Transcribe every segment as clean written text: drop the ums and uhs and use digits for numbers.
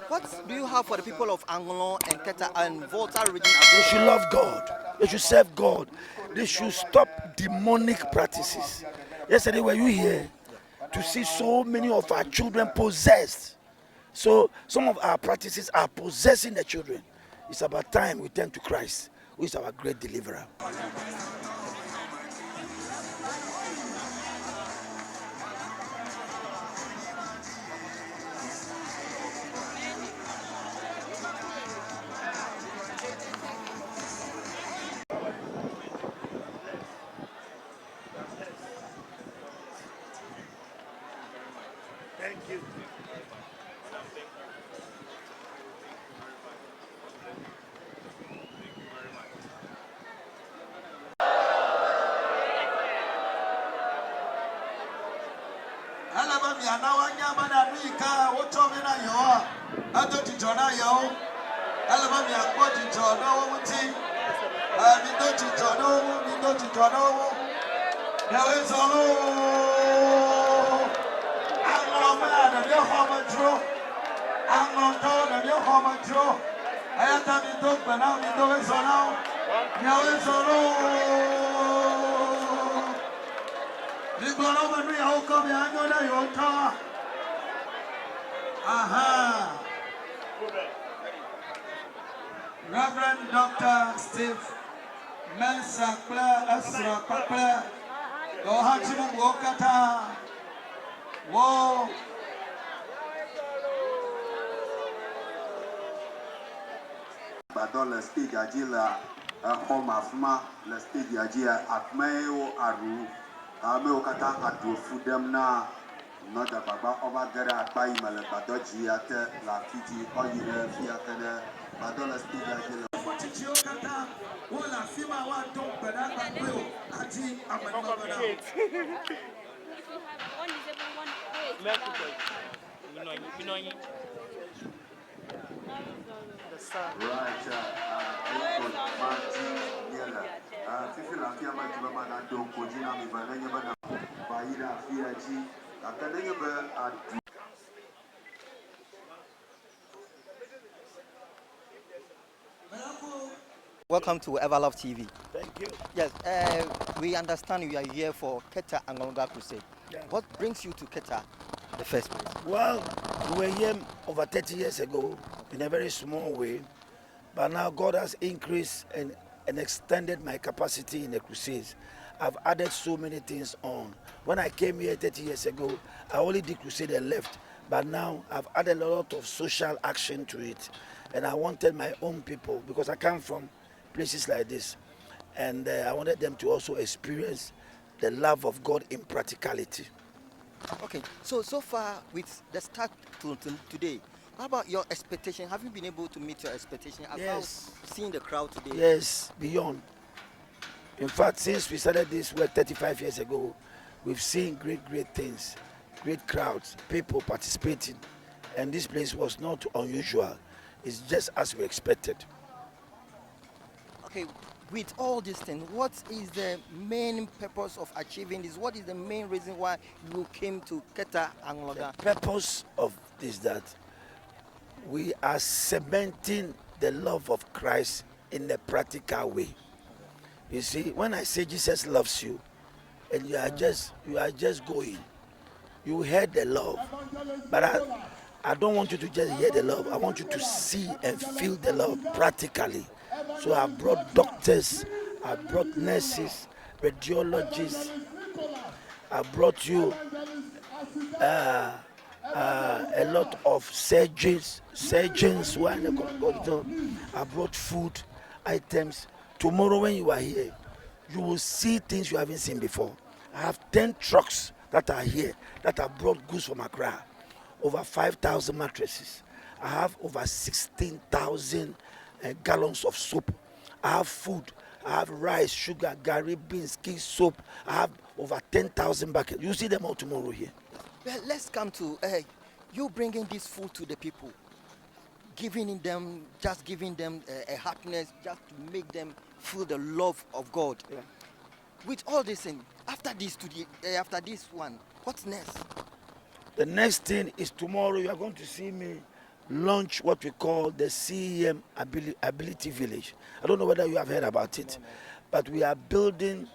What do you have for the people of Anglon and Keta and Volta region? They should love God. They should serve God. They should stop demonic practices. Yesterday, were you here to see so many of our children possessed? So some of our practices are possessing the children. It's about time we turn to Christ, who is our great deliverer. Thank you. Alaba mi anawa nyama na nuika wotomi na yo ato tijona yo alaba mi akpo tijona wo muti mi do tijona wo mi do tijona wo yawe zolo anglo ma na yo homa dro anglo to na yo homa dro ayata mi do gbana mi do zolo yawe zolo Aha. Reverend Dr. Steve Mensah Esra Kakle Gohachimu Wokata Wo Badon le stage adji la home afma le stage adji akmeo aru ameo kata adu fudem na nota baba oba gara akpa imale badoji ate la fiji oyire fi atene badon le stage adji la Futichi Okata Wola Fima wa don bena akpeo ati amanimabana right fifi la fi ama jiba mana do koji na mi bananye bana bayira fi aji akananye be adu. Welcome to Everlove TV. Thank you. Yes, we understand you are here for Keta-Anloga Crusade. Yeah. What brings you to Keta in the first place? Well, we were here over 30 years ago in a very small way, but now God has increased and extended my capacity in the crusades. I've added so many things on. When I came here 30 years ago, I only did crusade and left, but now I've added a lot of social action to it, and I wanted my own people, because I come from places like this, and I wanted them to also experience the love of God in practicality. Okay, so far with the start to today, how about your expectation? Have you been able to meet your expectation about Yes. seeing the crowd today? Yes, beyond. In fact, since we started this work 35 years ago, we've seen great things, great crowds, people participating, and this place was not unusual. It's just as we expected. Okay, with all these things, what is the main purpose of achieving this? What is the main reason why you came to Keta-Anloga? The purpose of this that we are cementing the love of Christ in a practical way. You see, when I say Jesus loves you, and you are just going, you heard the love, but I don't want you to just hear the love. I want you to see and feel the love practically. So I brought doctors, I brought nurses, radiologists, I brought you a lot of surgeons who are in the corridor. I brought food items. Tomorrow when you are here, you will see things you haven't seen before. I have 10 trucks that are here that have brought goods from Accra. Over 5,000 mattresses. I have over 16,000 gallons of soap. I have food. I have rice, sugar, gari, beans, key soap. I have over 10,000 buckets. You see them all tomorrow here. Well, let's come to you bringing this food to the people, giving them a happiness, just to make them feel the love of God. Yeah. With all this thing, after this one, what's next? The next thing is tomorrow you are going to see me launch what we call the CEM Ability Village. I don't know whether you have heard about it, but we are building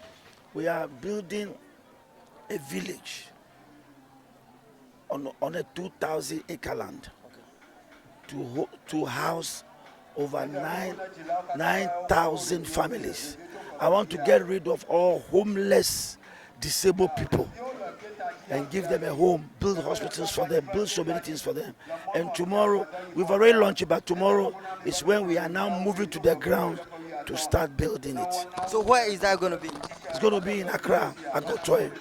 a village on a 2,000 acre land to house over 9,000 families. I want to get rid of all homeless, disabled people and give them a home, build hospitals for them, build so many things for them. And tomorrow, we've already launched it, but tomorrow is when we are now moving to the ground to start building it. So where is that going to be? It's going to be in Accra, Agotoy,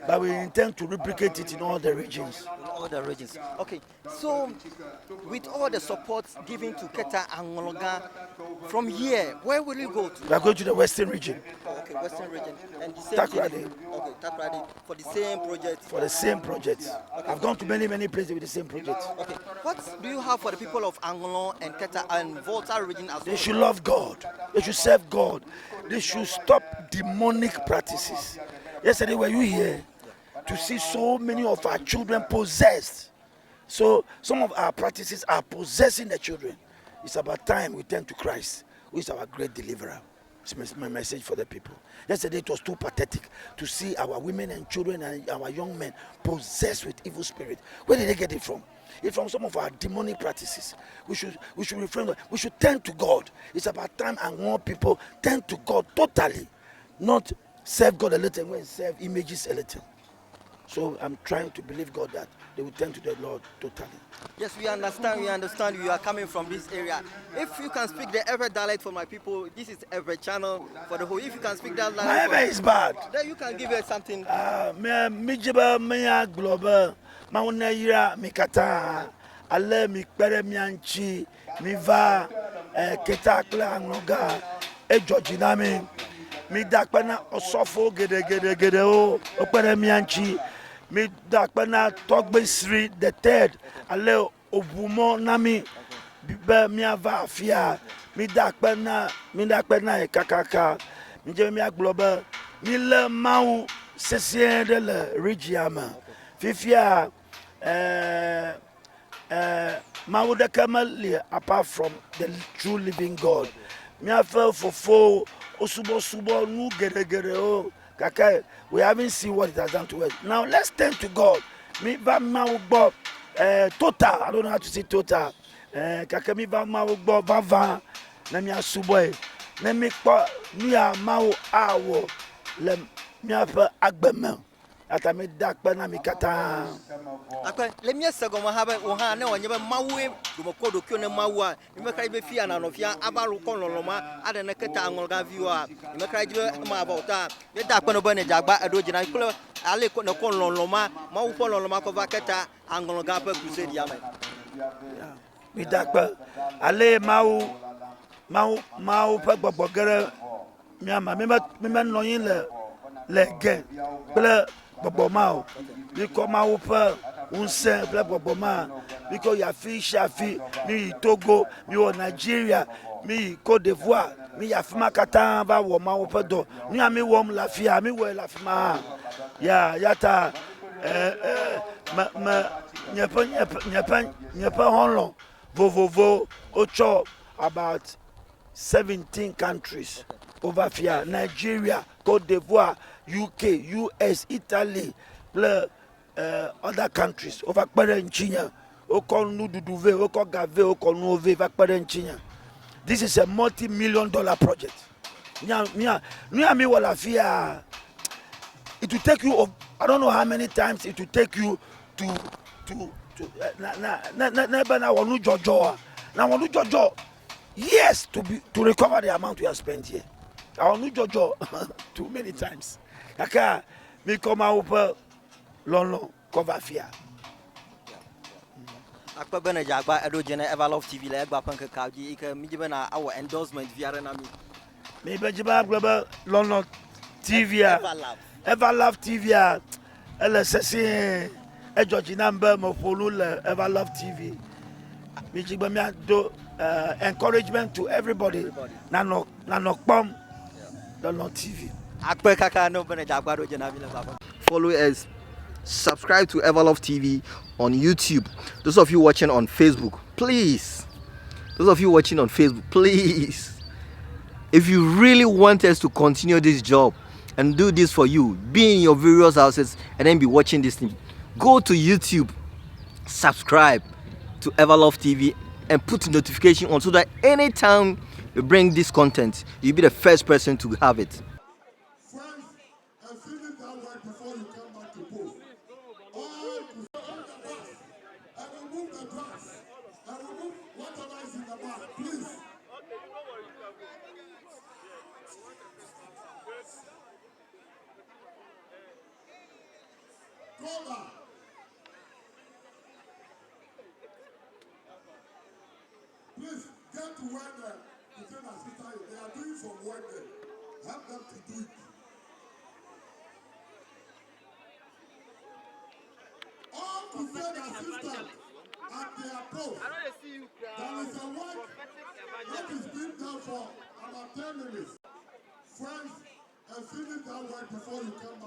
but we intend to replicate it in all the regions. In all the regions. Okay, so with all the support given to Keta-Anloga, from here, where will you go to? We are going to the Western region. Okay, Western region. And the same Takoradi. thing. Okay, Takoradi, for the same project. For the same project. I've gone to many places with the same project. Okay, what do you have for the people of Anglon and Keta and Volta region as They well? should love God. They should serve God. They should stop demonic practices. Yesterday, were you here to see so many of our children possessed? So some of our practices are possessing the children. It's about time we turn to Christ, who is our great deliverer. It's my message for the people. Yesterday it was too pathetic to see our women and children and our young men possessed with evil spirit. Where did they get it from? It's from some of our demonic practices. We should refrain. We should turn to God. It's about time and more people turn to God totally, not serve God a little and serve images a little. So I'm trying to believe God that they will turn to the Lord totally. Yes, we understand you are coming from this area. If you can speak the Ever dialect for my people, this is Ever channel for the whole. If you can speak that My dialect, Ever is bad. then you can give us something. Me jiba me global. Ma wona yira mi kata. Ale mi kpere mi anchi. Mi va Keta-Anloga. E Georgina mi dakpana osofo gede o. Okpere mi anchi. Mi dakpana Togbe Sri the third. Ale obumo nami. Bibe mi ava afia. Mi dakpana kakaka. Mi je mi global. Mi le mau sesien de le rigiama. Fifia mau de kamali apart from the true living God. Mi afel fofo osubo nu gere o. Kaka, we haven't seen what it has done to us. Now let's turn to God. Mi va mau bo total. I don't know how to say total. Kaka mi va mau bo va na mi asubo. Na mi po mi a mau awo le mi afa agbema. Ata mi dakpa mi kata. Akwa le mi sego mo habe wo ha na onye be mawe do mo kodo kyo ne mawa me kra be fia na no fia abaru kon loloma ade na Keta-Anloga viewer me kra jibe ma bauta me dakpa no bane jagba edo jina kula ale ko na kon loloma mawu kon loloma ko va Keta-Anloga pa Crusade ya me. Mi dakpa ale mau pa gbogere mi ama mi me no yin le gen ple gbogbo mi ko mau pa unse ple gbogbo because ya fi shafi mi Togo mi o Nigeria mi Côte d'Ivoire mi ya fima kata ba wo mau pa do mi ami wo la fia mi wo la fima ya ta nyepa honlo vovovo ocho about 17 countries over here. Nigeria, Côte d'Ivoire, UK, US, Italy, other countries over China. This is a multi-million-dollar project. It will take you, I don't know how many times it will take you to yes, to recover the amount we have spent here. I want to jojo too many times. Aka me come out lon cover fear. Akwa bana jagba edo jena Everlove TV la egba panka kaji ika mi jibe na our endorsement via na mi. Me be jiba global lon TV Everlove TV LSC e Georgina mbe mo follow le Everlove TV. Me jiba me do encouragement to everybody. Na no pom Lon TV. Akwa kaka no bana jagba do jena bi la baba. Follow us subscribe to Everlove TV on YouTube. Those of you watching on Facebook, please. Those of you watching on Facebook, please. If you really want us to continue this job and do this for you, be in your various houses and then be watching this thing, go to YouTube, subscribe to Everlove TV and put notification on so that anytime we bring this content, you'll be the first person to have it. Friends, and finish that work before you come back to post. All to the back and remove the grass and remove whatever is in the back, please. Go back. Please get to where the kitchen assistant is. They are doing some work there. Help them to do it. All crusade assistants at their post. There is a work that is being done for about 10 minutes. Friends, and finish that work before you come back.